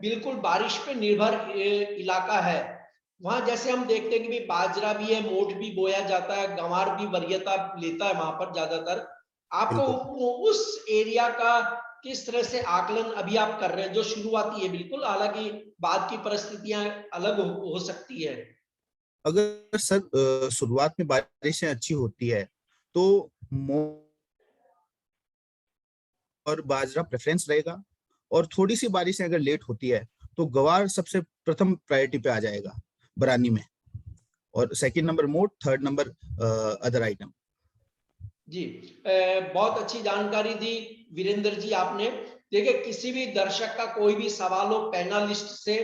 बिल्कुल बारिश पे निर्भर इलाका है, वहां जैसे हम देखते हैं कि भी बाजरा भी है, मोट भी बोया जाता है, गंवार भी वरीयता लेता है वहां पर ज्यादातर। आपको बिल्कुल। उस एरिया का किस तरह से आकलन अभी आप कर रहे हैं, जो शुरुआती है बिल्कुल, हालांकि बाद की परिस्थितियां अलग हो सकती है। अगर सर शुरुआत में बारिशें अच्छी होती है तो मोट और बाजरा प्रेफरेंस रहेगा, और थोड़ी सी बारिशें अगर लेट होती है तो गवार सबसे प्रथम प्रायोरिटी पे आ जाएगा बरानी में, और सेकंड नंबर मोट, थर्ड नंबर अदर आइटम। जी, बहुत अच्छी जानकारी दी वीरेंद्र जी आपने। देखिए, किसी भी दर्शक का कोई भी सवाल हो पैनलिस्ट से,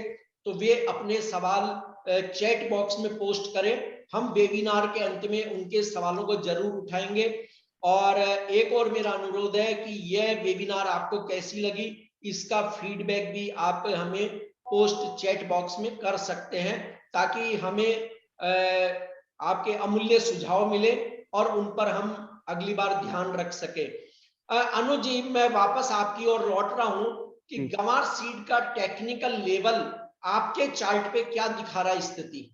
तो वे अपने सवाल चैट बॉक्स में पोस्ट करें, हम वेबिनार के अंत में उनके सवालों को जरूर उठाएंगे। और एक और मेरा अनुरोध है कि यह वेबिनार आपको कैसी लगी, इसका फीडबैक भी आप हमें पोस्ट चैट बॉक्स में कर सकते हैं, ताकि हमें आपके अमूल्य सुझाव मिले और उन पर हम अगली बार ध्यान रख सके। अनुज जी, मैं वापस आपकी ओर लौट रहा हूं कि गंवार सीड का टेक्निकल लेवल आपके चार्ट पे क्या दिखा रहा है स्थिति?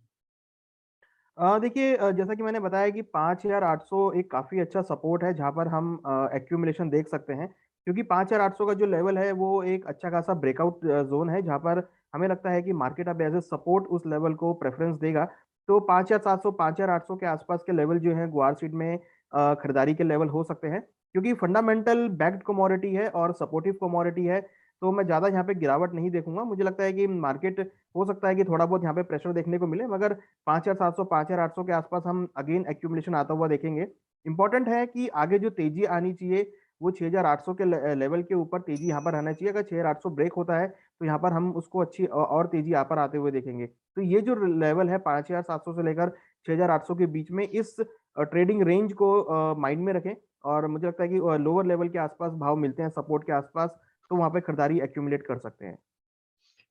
देखिए, जैसा कि मैंने बताया कि 5800 एक काफ़ी अच्छा सपोर्ट है जहाँ पर हम एक्यूमुलेशन देख सकते हैं, क्योंकि 5800 का जो लेवल है वो एक अच्छा खासा ब्रेकआउट जोन है जहाँ पर हमें लगता है कि मार्केट अब एज ए सपोर्ट उस लेवल को प्रेफरेंस देगा। तो 5700 5800 के आसपास के लेवल जो है ग्वार सीड में खरीदारी के लेवल हो सकते हैं, क्योंकि फंडामेंटल बैक्ड कमोडिटी है और सपोर्टिव कमोडिटी है। तो मैं ज़्यादा यहाँ पे गिरावट नहीं देखूंगा। मुझे लगता है कि मार्केट हो सकता है कि थोड़ा बहुत यहाँ पे प्रेशर देखने को मिले, मगर 5700 5800 के आसपास हम अगेन एक्यूमुलेशन आता हुआ देखेंगे। इंपॉर्टेंट है कि आगे जो तेजी आनी चाहिए वो 6800 के लेवल के ऊपर तेजी यहाँ पर रहना चाहिए। अगर 6800 ब्रेक होता है तो यहाँ पर हम उसको अच्छी और तेजी यहाँ पर आते हुए देखेंगे। तो ये जो लेवल है 5700 से लेकर 6800 के बीच में, इस ट्रेडिंग रेंज को माइंड में रखें। और मुझे लगता है कि लोअर लेवल के आसपास भाव मिलते हैं सपोर्ट के आसपास, तो वहां पे खरीदारी एक्यूमुलेट कर सकते हैं।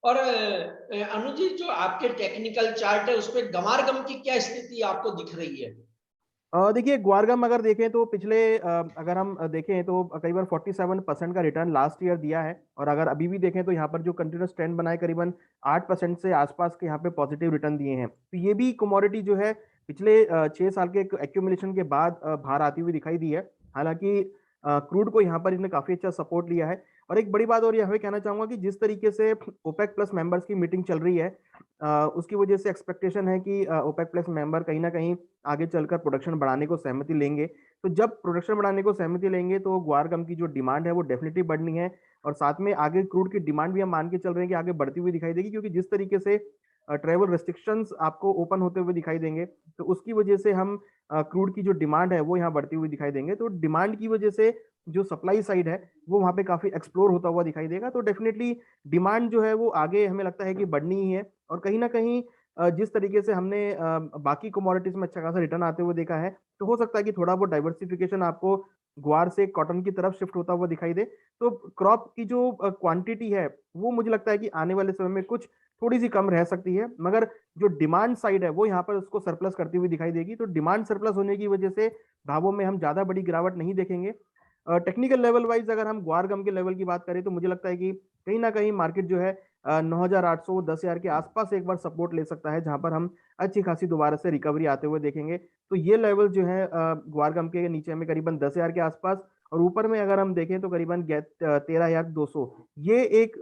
और अनुज जी, जो आपके टेक्निकल चार्ट है उसमें गंवार गम की क्या स्थिति आपको दिख रही है? देखिए, ग्वारगम अगर देखें तो पिछले अगर हम देखें तो करीबन 47% का रिटर्न लास्ट ईयर दिया है, और अगर अभी भी देखें तो यहाँ पर जो कंटिन्यूस ट्रेंड बनाए करीबन 8% से आसपास के यहाँ पे पॉजिटिव रिटर्न दिए हैं। तो ये भी कमोडिटी जो है पिछले 6 साल के एक्यूमुलेशन के बाद बाहर आती हुई दिखाई दी है। हालांकि क्रूड को यहाँ पर इसने काफी अच्छा सपोर्ट लिया है। और एक बड़ी बात और यहाँ पे कहना चाहूंगा कि जिस तरीके से ओपेक प्लस मेंबर्स की मीटिंग चल रही है, उसकी वजह से एक्सपेक्टेशन है कि ओपेक प्लस मेंबर कहीं ना कहीं आगे चलकर प्रोडक्शन बढ़ाने को सहमति लेंगे। तो जब प्रोडक्शन बढ़ाने को सहमति लेंगे तो ग्वार गम की जो डिमांड है वो डेफिनेटली बढ़नी है, और साथ में आगे क्रूड की डिमांड भी हम मान के चल रहे हैं कि आगे बढ़ती हुई दिखाई देगी, क्योंकि जिस तरीके से ट्रेवल रेस्ट्रिक्शंस आपको ओपन होते हुए दिखाई देंगे, तो उसकी वजह से हम क्रूड की जो डिमांड है वो यहाँ बढ़ती हुई दिखाई देंगे। तो डिमांड की वजह से जो सप्लाई साइड है वो वहाँ पे काफी एक्सप्लोर होता हुआ दिखाई देगा। तो डेफिनेटली डिमांड जो है वो आगे हमें लगता है कि बढ़नी ही है। और कहीं ना कहीं जिस तरीके से हमने बाकी कमोडिटीज में अच्छा खासा रिटर्न आते हुए देखा है, तो हो सकता है कि थोड़ा बहुत डाइवर्सिफिकेशन आपको ग्वार से कॉटन की तरफ शिफ्ट होता हुआ दिखाई दे। तो क्रॉप की जो क्वांटिटी है वो मुझे लगता है कि आने वाले समय में कुछ थोड़ी सी कम रह सकती है, मगर जो डिमांड साइड है वो यहाँ पर उसको सरप्लस करती हुई दिखाई देगी। तो डिमांड सरप्लस होने की वजह से भावों में हम ज्यादा बड़ी गिरावट नहीं देखेंगे। टेक्निकल लेवल वाइज अगर हम ग्वार गम के लेवल की बात करें तो मुझे लगता है कि कहीं ना कहीं मार्केट जो है 9,800 10,000 के आसपास एक बार सपोर्ट ले सकता है, जहां पर हम अच्छी खासी दोबारा से रिकवरी आते हुए देखेंगे। तो ये लेवल जो है ग्वार गम के नीचे में करीबन 10,000 के आसपास, और ऊपर में अगर हम देखें तो करीबन 13,200, ये एक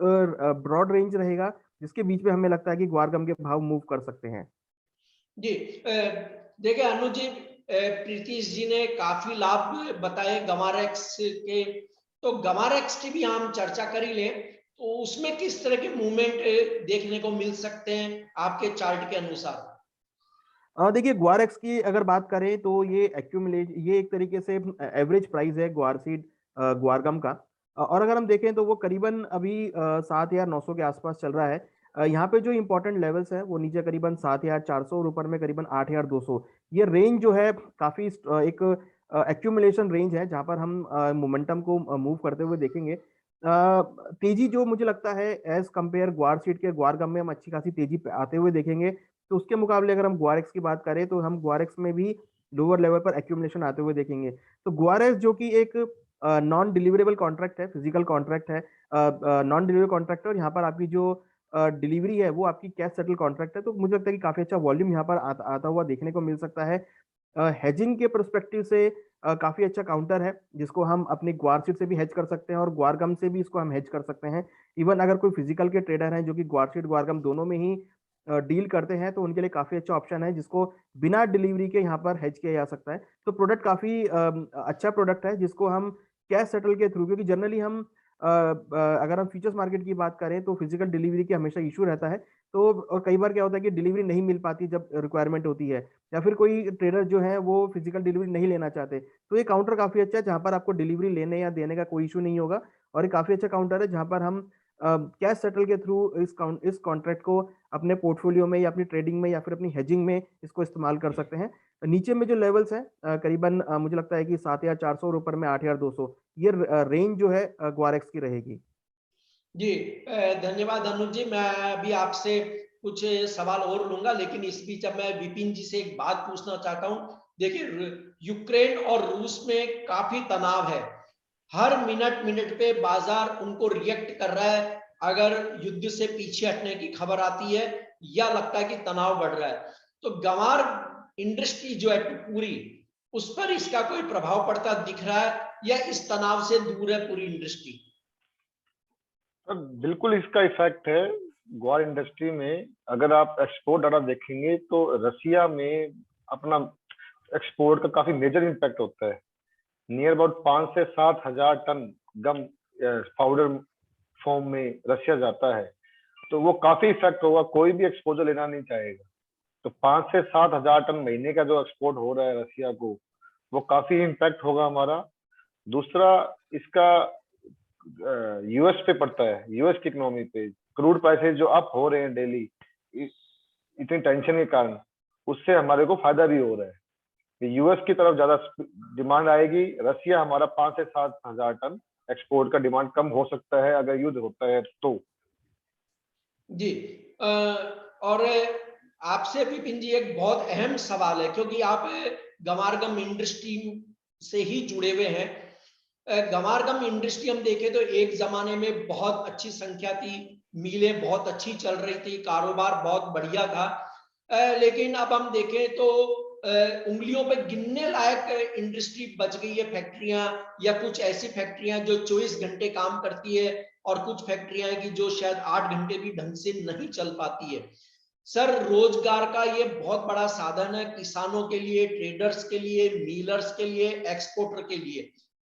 ब्रॉड रेंज रहेगा जिसके बीच में हमें लगता है कि ग्वार गम के भाव मूव कर सकते हैं। जी, देखिए अनुज जी, प्रीतीश जी ने काफी लाभ बताए गंवारेक्स के, तो गंवारेक्स की भी हम चर्चा कर ही ले, तो उसमें किस तरह के मूवमेंट देखने को मिल सकते हैं आपके चार्ट के अनुसार? देखिए ग्वार-एक्स की अगर बात करें तो ये एक तरीके से एवरेज प्राइस है ग्वार सीड ग्वारगम का। और अगर हम देखें तो वो करीबन अभी 7,900 के आसपास चल रहा है। यहाँ पे जो इम्पोर्टेंट लेवल्स हैं वो नीचे करीबन 7,400 और ऊपर में करीबन 8,200। ये रेंज जो है काफ़ी एक एक्यूमुलेशन रेंज है जहाँ पर हम मोमेंटम को मूव करते हुए देखेंगे। तेज़ी जो मुझे लगता है एज़ कंपेयर ग्वार सीड के ग्वारगम में हम अच्छी खासी तेज़ी पे आते हुए देखेंगे। तो उसके मुकाबले अगर हम ग्वार-एक्स की बात करें तो हम ग्वार-एक्स में भी लोअर लेवल पर एक्यूमुलेशन आते हुए देखेंगे। तो ग्वार-एक्स जो कि एक नॉन डिलिवरेबल कॉन्ट्रैक्ट है, फिजिकल कॉन्ट्रैक्ट है। नॉन डिलिवरेबल कॉन्ट्रैक्ट है और यहाँ पर आपकी जो डिलीवरी है वो आपकी कैश सेटल कॉन्ट्रैक्ट है। तो मुझे लगता है कि काफ़ी अच्छा वॉल्यूम यहाँ पर आता हुआ देखने को मिल सकता है। हेजिंग के पर्सपेक्टिव से काफ़ी अच्छा काउंटर है, जिसको हम अपनी ग्वार-सीड से भी हेज कर सकते हैं और ग्वारगम से भी इसको हम हेज कर सकते हैं। इवन अगर कोई फिजिकल के ट्रेडर हैं जो कि ग्वार-सीड, ग्वारगम दोनों में ही डील करते हैं तो उनके लिए काफ़ी अच्छा ऑप्शन है जिसको बिना डिलीवरी के यहाँ पर हेज किया जा सकता है। तो प्रोडक्ट काफ़ी अच्छा प्रोडक्ट है जिसको हम कैश सेटल के थ्रू, क्योंकि जनरली हम अगर हम फ्यूचर्स मार्केट की बात करें तो फिजिकल डिलीवरी की हमेशा इशू रहता है। तो और कई बार क्या होता है कि डिलीवरी नहीं मिल पाती जब रिक्वायरमेंट होती है या फिर कोई ट्रेडर जो है वो फिजिकल डिलीवरी नहीं लेना चाहते। तो ये काउंटर काफ़ी अच्छा है जहाँ पर आपको डिलीवरी लेने या देने का कोई इशू नहीं होगा और ये काफ़ी अच्छा काउंटर है जहाँ पर हम कैश सेटल के थ्रू इस कॉन्ट्रैक्ट को अपने पोर्टफोलियो में या अपनी ट्रेडिंग में या फिर अपनी हेजिंग में इसको इस्तेमाल कर सकते हैं। नीचे में जो लेवल्स हैं करीबन मुझे लगता है कि 7,400 और ऊपर में 8,200 ये रेंज जो है ग्वार-एक्स की रहेगी। जी धन्यवाद अनुज जी। मैं अभी आपसे कुछ सवाल और लूंगा, लेकिन इस बीच अब मैं विपिन जी से एक बात पूछना चाहता हूं। देखिए यूक्रेन और रूस में काफी तनाव है, हर मिनट मिनट पे बाजार उनको रिएक्ट कर रहा है अगर युद्ध से पीछे हटने की खबर आती है या लगता है कि तनाव बढ़ रहा है। तो गंवार इंडस्ट्री जो है पूरी, उस पर इसका कोई प्रभाव पड़ता दिख रहा है या इस तनाव से दूर है पूरी इंडस्ट्री? बिल्कुल इसका इफेक्ट है ग्वार इंडस्ट्री में। अगर आप एक्सपोर्ट डाटा देखेंगे तो रसिया में अपना एक्सपोर्ट का काफी मेजर इम्पैक्ट होता है। नियर अबाउट 5 से 7 हजार टन गम पाउडर फॉर्म में रशिया जाता है, तो वो काफी इफेक्ट होगा। कोई भी एक्सपोजर लेना नहीं चाहेगा। तो 5 से 7 हजार टन महीने का जो एक्सपोर्ट हो रहा है रसिया को, वो काफी इम्पैक्ट होगा हमारा। दूसरा इसका यूएस पे पड़ता है, यूएस की इकोनॉमी पे। क्रूड प्राइसेस जो अप हो रहे हैं डेली इतनी टेंशन के कारण, उससे हमारे को फायदा भी हो रहा है। यूएस की तरफ ज्यादा डिमांड आएगी। रसिया हमारा 5 से 7 हजार टन एक्सपोर्ट का डिमांड कम हो सकता है अगर युद्ध होता है तो। जी और आपसे विपिन जी एक बहुत अहम सवाल है, क्योंकि आप गंवारगम इंडस्ट्री से ही जुड़े हुए हैं। गंवारगम इंडस्ट्री हम देखें तो एक जमाने में बहुत अच्छी संख्या थी, मिलें बहुत अच्छी चल रही थी, कारोबार बहुत बढ़िया था। लेकिन अब हम देखें तो उंगलियों पे गिनने लायक इंडस्ट्री बच गई है, फैक्ट्रियां या कुछ ऐसी फैक्ट्रियां जो 24 घंटे काम करती है और कुछ फैक्ट्रियां हैं कि जो शायद 8 घंटे भी ढंग से नहीं चल पाती है। सर रोजगार का ये बहुत बड़ा साधन है किसानों के लिए, ट्रेडर्स के लिए, मिलर्स के लिए, एक्सपोर्टर के लिए।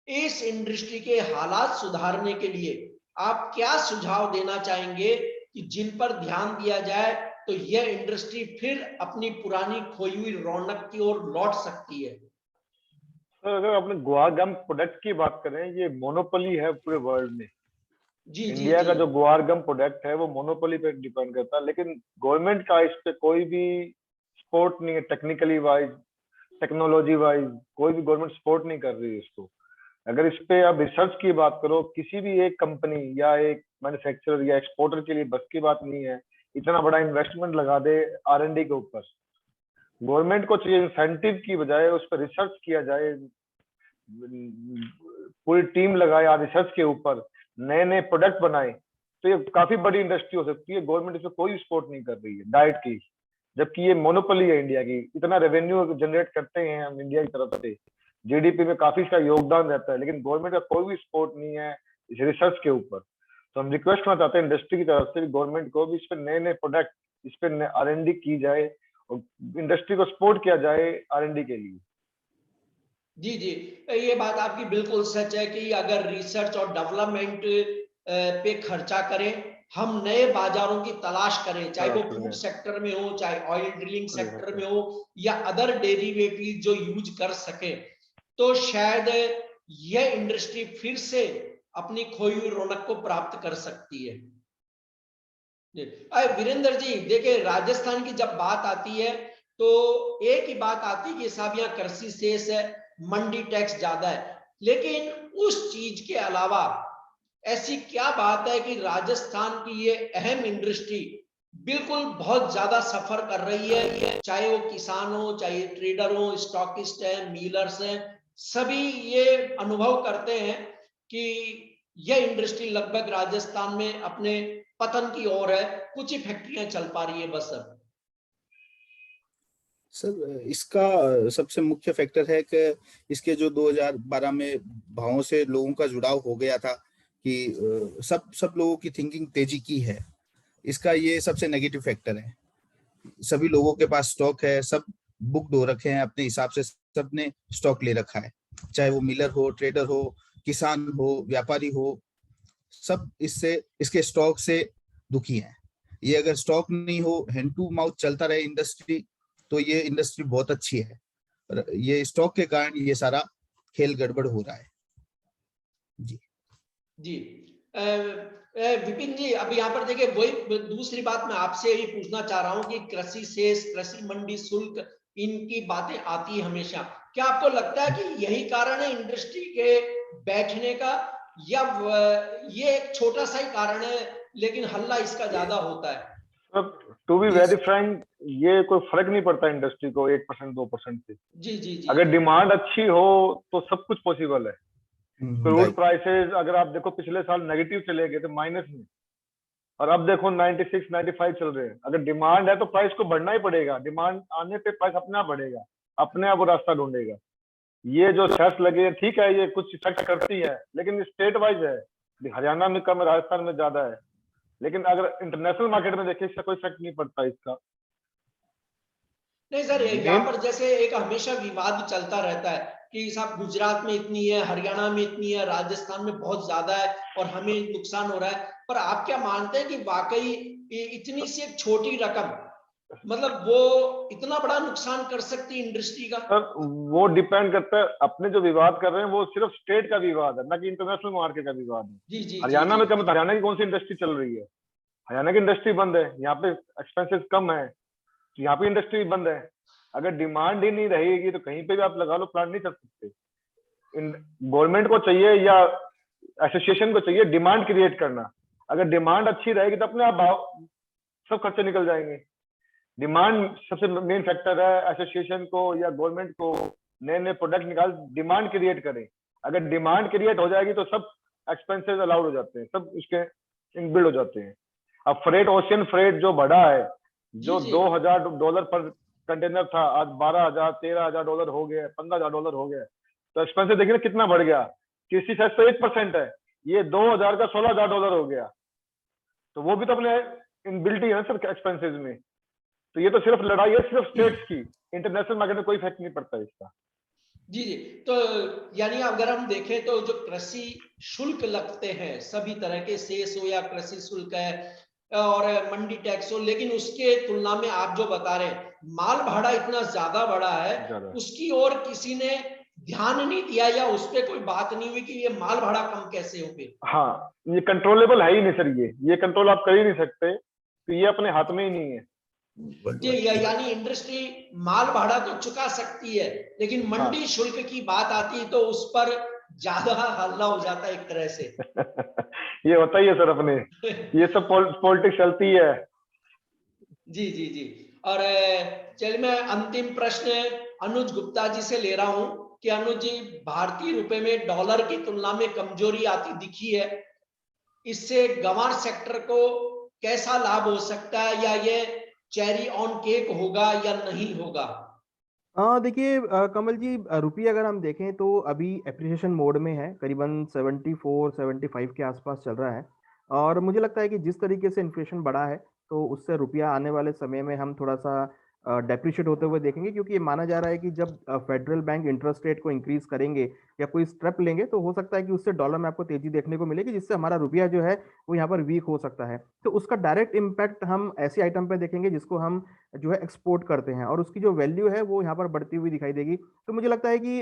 इस इंडस्ट्री के हालात सुधारने के लिए आप क्या सुझाव देना चाहेंगे कि जिन पर ध्यान दिया जाए तो यह इंडस्ट्री फिर अपनी पुरानी खोई हुई रौनक की ओर लौट सकती है? तो अगर अपने ग्वारगम प्रोडक्ट की बात करें, ये मोनोपोली है पूरे वर्ल्ड में। जी जी इंडिया जी का जो ग्वारगम प्रोडक्ट है वो मोनोपोली पे डिपेंड करता है, लेकिन गवर्नमेंट का इस पे कोई भी सपोर्ट नहीं है। टेक्निकली वाइज, टेक्नोलॉजी वाइज कोई भी गवर्नमेंट सपोर्ट नहीं कर रही है इसको। अगर इस पे आप रिसर्च की बात करो, किसी भी एक कंपनी या एक मैन्युफैक्चरर या एक्सपोर्टर के लिए बस की बात नहीं है इतना बड़ा इन्वेस्टमेंट लगा दे R&D के ऊपर। गवर्नमेंट को चाहिए इंसेंटिव की बजाय उस पर रिसर्च किया जाए, पूरी टीम लगाए रिसर्च के ऊपर, नए नए प्रोडक्ट बनाए, तो ये काफी बड़ी इंडस्ट्री हो सकती है। गवर्नमेंट इसमें कोई सपोर्ट नहीं कर रही है डाइट की, जबकि ये मोनोपोली है इंडिया की। इतना रेवेन्यू जनरेट करते हैं हम इंडिया की तरफ से, जीडीपी में काफी इसका योगदान रहता है, लेकिन गवर्नमेंट का कोई भी सपोर्ट नहीं है इस रिसर्च के ऊपर। तो हम रिक्वेस्ट करना चाहते हैं इंडस्ट्री की तरफ से गवर्नमेंट को भी इस पर नए नए प्रोडक्ट, इस पर R&D की जाए और इंडस्ट्री को सपोर्ट किया जाए R&D के लिए। जी जी, ये बात आपकी बिल्कुल सच है कि अगर रिसर्च और डेवलपमेंट पे खर्चा करें, हम नए बाजारों की तलाश करें, चाहे वो फूड सेक्टर में हो, चाहे ऑयल ड्रिलिंग सेक्टर में हो, या अदर डेरिवेटिव जो यूज कर सके, तो शायद यह इंडस्ट्री फिर से अपनी खोई हुई रौनक को प्राप्त कर सकती है। वीरेंद्र जी देखिए, राजस्थान की जब बात आती है तो एक ही बात आती है कि साहब यहाँ कृषि शेष है, मंडी टैक्स ज्यादा है, लेकिन उस चीज के अलावा ऐसी क्या बात है कि राजस्थान की ये अहम इंडस्ट्री बिल्कुल बहुत ज्यादा सफर कर रही है, चाहे वो किसान हो, चाहे ट्रेडर हो, स्टॉकिस्ट है, मिलर्स हैं, सभी ये अनुभव करते हैं कि यह इंडस्ट्री लगभग राजस्थान में अपने पतन की ओर है, कुछ ही फैक्ट्रियां चल पा रही है बस अब। सर इसका सबसे मुख्य फैक्टर है कि इसके जो 2012 में भावों से लोगों का जुड़ाव हो गया था कि सब लोगों की थिंकिंग तेजी की है, इसका ये सबसे नेगेटिव फैक्टर है। सभी लोगों के पास स्टॉक है, सब बुक्ड हो रखे हैं अपने हिसाब से, सबने स्टॉक ले रखा है, चाहे वो मिलर हो, ट्रेडर हो, किसान हो, व्यापारी हो, सब इसके स्टॉक से दुखी हैं। ये अगर स्टॉक नहीं हो, हैंड टू माउथ चलता रहे इंडस्ट्री, तो ये इंडस्ट्री बहुत अच्छी है, पर ये स्टॉक के कारण ये सारा खेल गड़बड़ हो रहा है। जी जी विपिन जी, अब यहाँ पर देखिए, वही दूसरी बात मैं आपसे यही पूछना चाह रहा हूँ कि कृषि शेष, कृषि मंडी शुल्क, इनकी बातें आती है हमेशा, क्या आपको लगता है कि यही कारण है इंडस्ट्री के बैठने का, या ये एक छोटा सा ही कारण है लेकिन हल्ला इसका ज्यादा होता है? टू बी वेरी फ्रैंक, ये कोई फर्क नहीं पड़ता इंडस्ट्री को 1% 2% से। जी जी जी, अगर डिमांड अच्छी हो तो सब कुछ पॉसिबल है। क्रूड प्राइसेस अगर आप देखो पिछले साल नेगेटिव चले गए थे, माइनस में, और अब देखो 96 95 चल रहे हैं। अगर डिमांड है तो प्राइस को बढ़ना ही पड़ेगा, डिमांड आने पे प्राइस अपने आप बढ़ेगा, अपने आप वो रास्ता ढूंढेगा। ये जो सेस लगे, ठीक है, ये कुछ इफेक्ट करती है, लेकिन स्टेट वाइज है, हरियाणा में कम है, राजस्थान में ज्यादा है, लेकिन अगर इंटरनेशनल मार्केट में देखिए इसका कोई इफेक्ट नहीं पड़ता इसका। नहीं सर, यहाँ पर जैसे एक हमेशा विवाद चलता रहता है कि साहब गुजरात में इतनी है, हरियाणा में इतनी है, राजस्थान में बहुत ज्यादा है और हमें नुकसान हो रहा है, पर आप क्या मानते हैं कि वाकई इतनी सी एक छोटी रकम, मतलब वो इतना बड़ा नुकसान कर सकती है इंडस्ट्री का? सर वो डिपेंड करता है, अपने जो विवाद कर रहे हैं वो सिर्फ स्टेट का विवाद है, ना कि इंटरनेशनल मार्केट का विवाद है। जी जी, हरियाणा में कम, हरियाणा की कौन सी इंडस्ट्री चल रही है? हरियाणा की इंडस्ट्री बंद है, यहाँ पे एक्सपेंसेस कम है, तो यहाँ पे इंडस्ट्री बंद है। अगर डिमांड ही नहीं रहेगी तो कहीं पे भी आप लगा लो, प्लांट नहीं चल सकते। गवर्नमेंट को चाहिए या एसोसिएशन को चाहिए डिमांड क्रिएट करना। अगर डिमांड अच्छी रहेगी तो अपने आप भाव सब खर्चे निकल जाएंगे। डिमांड सबसे मेन फैक्टर है। एसोसिएशन को या गवर्नमेंट को नए नए प्रोडक्ट निकाल, डिमांड क्रिएट करें। अगर डिमांड क्रिएट हो जाएगी तो सब एक्सपेंसेस अलाउड हो जाते हैं, सब उसके इनबिल्ड हो जाते हैं। अब फ्रेट, ओशियन फ्रेट जो बढ़ा है, जो $2,000 पर कंटेनर था, आज $12,000 $13,000 हो गया, $15,000 हो गया। तो एक्सपेंसिव देखिए ना कितना बढ़ गया। किसी सेस तो 1% है, ये 2,000 का $16,000 हो गया। तो वो भी तो अपने इनबिल्ट ही है सर एक्सपेंसेस में। तो ये तो सिर्फ लड़ाई है सिर्फ स्टेट्स की, इंटरनेशनल मार्केट में कोई इफेक्ट नहीं पड़ता इसका। जी जी, तो यानी अगर हम देखें तो जो कृषि शुल्क लगते हैं, सभी तरह के सेस हो या कृषि शुल्क है और मंडी टैक्स हो, लेकिन उसके तुलना में आप जो बता रहे हैं माल भाड़ा इतना ज्यादा बढ़ा है, उसकी ओर किसी ने ध्यान नहीं दिया या उस पर कोई बात नहीं हुई कि ये माल भाड़ा कम कैसे हो गए? हाँ, ये कंट्रोलेबल है ही नहीं सर, ये कंट्रोल आप कर ही नहीं सकते, तो ये अपने हाथ में ही नहीं है। जी, यानी इंडस्ट्री माल भाड़ा तो चुका सकती है, लेकिन मंडी शुल्क की बात आती है तो उस पर ज्यादा हल्ला हो जाता है एक तरह से। ये होता ही है सर अपने, ये सब पॉलिटिक्स चलती है। जी जी जी, और चलिए मैं अंतिम प्रश्न अनुज गुप्ता जी से ले रहा हूं कि अनुज जी, भारतीय रुपए में डॉलर की तुलना में कमजोरी आती दिखी है, इससे गंवार सेक्टर को कैसा लाभ हो सकता है, या ये चेरी ऑन केक होगा या नहीं होगा? देखिए कमल जी, रुपये अगर हम देखें तो अभी एप्रिसिएशन मोड में है, करीबन 74-75 के आसपास चल रहा है। और मुझे लगता है कि जिस तरीके से इन्फ्लेशन बढ़ा है तो उससे रुपया आने वाले समय में हम थोड़ा सा डेप्रिशिएट होते हुए देखेंगे, क्योंकि ये माना जा रहा है कि जब फेडरल बैंक इंटरेस्ट रेट को इंक्रीज करेंगे या कोई स्टेप लेंगे तो हो सकता है कि उससे डॉलर में आपको तेजी देखने को मिलेगी, जिससे हमारा रुपया जो है वो यहाँ पर वीक हो सकता है। तो उसका डायरेक्ट इम्पैक्ट हम ऐसे आइटम पे देखेंगे जिसको हम जो है एक्सपोर्ट करते हैं, और उसकी जो वैल्यू है वो यहाँ पर बढ़ती हुई दिखाई देगी। तो मुझे लगता है कि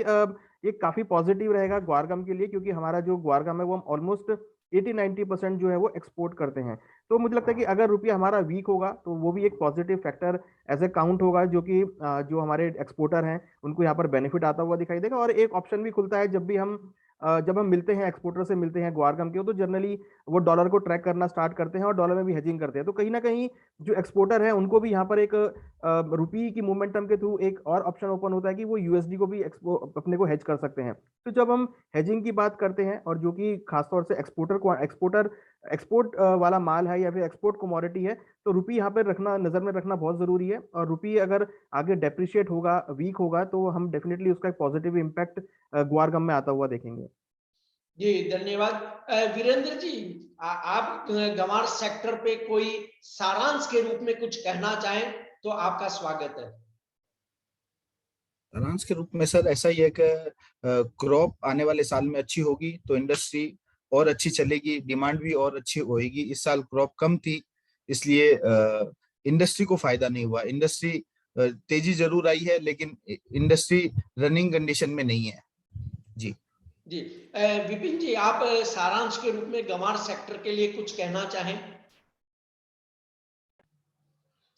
ये काफी पॉजिटिव रहेगा ग्वारगम के लिए, क्योंकि हमारा जो ग्वारगम है वो हम ऑलमोस्ट 80-90% जो है वो एक्सपोर्ट करते हैं। तो मुझे लगता है कि अगर रुपया हमारा वीक होगा तो वो भी एक positive factor as a count होगा, जो कि जो हमारे एक्सपोर्टर हैं उनको यहाँ पर बेनिफिट आता हुआ दिखाई देगा। और एक ऑप्शन भी खुलता है, जब हम मिलते हैं, एक्सपोर्टर से मिलते हैं ग्वारगम के, तो जनरली वो डॉलर को ट्रैक करना स्टार्ट करते हैं और डॉलर में भी हेजिंग करते हैं। तो कहीं ना कहीं जो एक्सपोर्टर है उनको भी यहाँ पर एक रुपये की मोमेंटम के थ्रू एक और ऑप्शन ओपन होता है कि वो यूएसडी को भी अपने को हेज कर सकते हैं। तो जब हम हेजिंग की बात करते हैं, और जो कि खासतौर से एक्सपोर्ट वाला माल है या फिर एक्सपोर्ट कमोडिटी है, तो रुपये यहाँ पर रखना, नजर में रखना बहुत जरूरी है। और रुपये अगर आगे डेप्रिशिएट होगा, वीक होगा, तो हम डेफिनेटली उसका एक पॉजिटिव इम्पैक्ट ग्वारगम में आता हुआ देखेंगे। जी धन्यवाद। वीरेंद्र जी, आप गंवार सेक्टर पे कोई सारांश के रूप में कुछ कहना चाहें तो आपका स्वागत है। सारांश के रूप में सर ऐसा ही है कि क्रॉप आने वाले साल में अच्छी होगी तो इंडस्ट्री और अच्छी चलेगी, डिमांड भी और अच्छी होगी। इस साल क्रॉप कम थी, इसलिए इंडस्ट्री को फायदा नहीं हुआ। इंडस्ट्री तेजी जरूर आई है, लेकिन इंडस्ट्री रनिंग कंडीशन में नहीं है। जी जी विपिन जी, आप सारांश के रूप में गंवार सेक्टर के लिए कुछ कहना चाहें?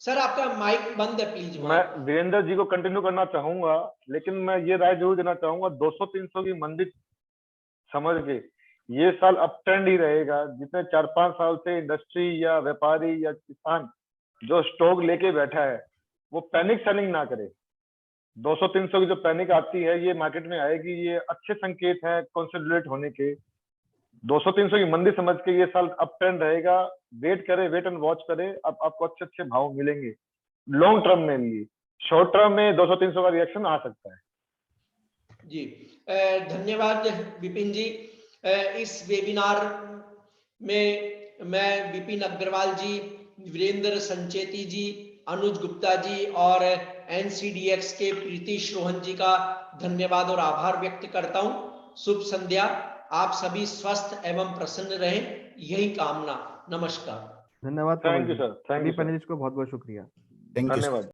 सर आपका माइक बंद है, प्लीज। मैं वीरेंद्र जी को कंटिन्यू करना चाहूंगा, लेकिन मैं ये राय जरूर देना चाहूंगा, 200-300 की मंदी समझ के ये साल अप ट्रेंड ही रहेगा। जितने 4-5 साल से इंडस्ट्री या व्यापारी या किसान जो स्टॉक लेके बैठा है वो पैनिक सेलिंग ना करे। 200-300 की जो पैनिक आती है ये मार्केट में आएगी, ये अच्छे संकेत हैं कंसोलिडेट होने के। 200-300 की मंदी समझ के ये साल अप ट्रेंड रहेगा। वेट करे, वेट एंड वॉच करे, अब आपको अच्छे अच्छे भाव मिलेंगे लॉन्ग टर्म में लिए। शॉर्ट टर्म में 200-300 का रिएक्शन आ सकता है। जी धन्यवाद विपिन जी। इस वेबिनार में मैं विपिन अग्रवाल जी, वीरेंद्र संचेती जी, अनुज गुप्ता जी और एनसीडीएक्स के प्रीतिश रोहन जी का धन्यवाद और आभार व्यक्त करता हूं। शुभ संध्या। आप सभी स्वस्थ एवं प्रसन्न रहें, यही कामना। नमस्कार। धन्यवाद thank Kamal you ji. Sir, thank सभी यू सर, पैनलिस्ट को बहुत बहुत शुक्रिया। Thank you. धन्यवाद।